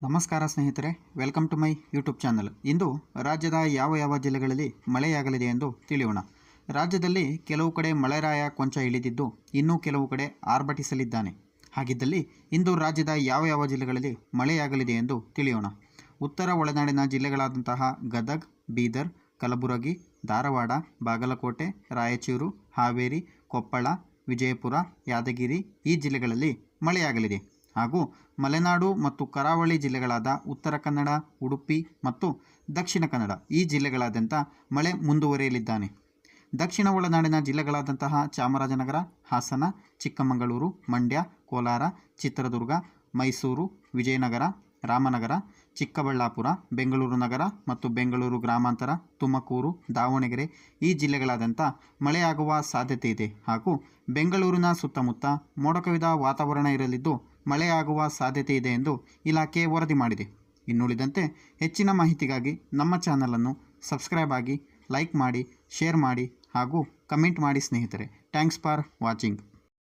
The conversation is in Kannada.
ನಮಸ್ಕಾರ ಸ್ನೇಹಿತರೆ, welcome to my YouTube channel. ಇಂದು ರಾಜ್ಯದ ಯಾವ ಜಿಲ್ಲೆಗಳಲ್ಲಿ ಮಳೆಯಾಗಲಿದೆ ಎಂದು ತಿಳಿಯೋಣ. ರಾಜ್ಯದಲ್ಲಿ ಕೆಲವು ಕಡೆ ಮಳೆರಾಯ ಕೊಂಚ ಇಳಿದಿದ್ದು, ಇನ್ನೂ ಕೆಲವು ಕಡೆ ಆರ್ಭಟಿಸಲಿದ್ದಾನೆ. ಹಾಗಿದ್ದಲ್ಲಿ ಇಂದು ರಾಜ್ಯದ ಯಾವ ಜಿಲ್ಲೆಗಳಲ್ಲಿ ಮಳೆಯಾಗಲಿದೆ ಎಂದು ತಿಳಿಯೋಣ. ಉತ್ತರ ಒಳನಾಡಿನ ಜಿಲ್ಲೆಗಳಾದಂತಹ ಗದಗ್, ಬೀದರ್, ಕಲಬುರಗಿ, ಧಾರವಾಡ, ಬಾಗಲಕೋಟೆ, ರಾಯಚೂರು, ಹಾವೇರಿ, ಕೊಪ್ಪಳ, ವಿಜಯಪುರ, ಯಾದಗಿರಿ ಈ ಜಿಲ್ಲೆಗಳಲ್ಲಿ ಮಳೆಯಾಗಲಿದೆ. ಹಾಗೂ ಮಲೆನಾಡು ಮತ್ತು ಕರಾವಳಿ ಜಿಲ್ಲೆಗಳಾದ ಉತ್ತರ ಕನ್ನಡ, ಉಡುಪಿ ಮತ್ತು ದಕ್ಷಿಣ ಕನ್ನಡ ಈ ಜಿಲ್ಲೆಗಳಾದ್ಯಂತ ಮಳೆ ಮುಂದುವರಿಯಲಿದ್ದಾನೆ. ದಕ್ಷಿಣ ಒಳನಾಡಿನ ಜಿಲ್ಲೆಗಳಾದಂತಹ ಚಾಮರಾಜನಗರ, ಹಾಸನ, ಚಿಕ್ಕಮಗಳೂರು, ಮಂಡ್ಯ, ಕೋಲಾರ, ಚಿತ್ರದುರ್ಗ, ಮೈಸೂರು, ವಿಜಯನಗರ, ರಾಮನಗರ, ಚಿಕ್ಕಬಳ್ಳಾಪುರ, ಬೆಂಗಳೂರು ನಗರ ಮತ್ತು ಬೆಂಗಳೂರು ಗ್ರಾಮಾಂತರ, ತುಮಕೂರು, ದಾವಣಗೆರೆ ಈ ಜಿಲ್ಲೆಗಳಾದ್ಯಂತ ಮಳೆಯಾಗುವ ಸಾಧ್ಯತೆ ಇದೆ. ಹಾಗೂ ಬೆಂಗಳೂರಿನ ಸುತ್ತಮುತ್ತ ಮೋಡ ಕವಿದ ವಾತಾವರಣ ಇರಲಿದ್ದು ಮಳೆಯಾಗುವ ಸಾಧ್ಯತೆ ಇದೆ ಎಂದು ಇಲಾಖೆ ವರದಿ ಮಾಡಿದೆ. ಇನ್ನುಳಿದಂತೆ ಹೆಚ್ಚಿನ ಮಾಹಿತಿಗಾಗಿ ನಮ್ಮ ಚಾನಲನ್ನು ಸಬ್ಸ್ಕ್ರೈಬ್ ಆಗಿ, ಲೈಕ್ ಮಾಡಿ, ಶೇರ್ ಮಾಡಿ ಹಾಗೂ ಕಮೆಂಟ್ ಮಾಡಿ ಸ್ನೇಹಿತರೆ. Thanks for watching.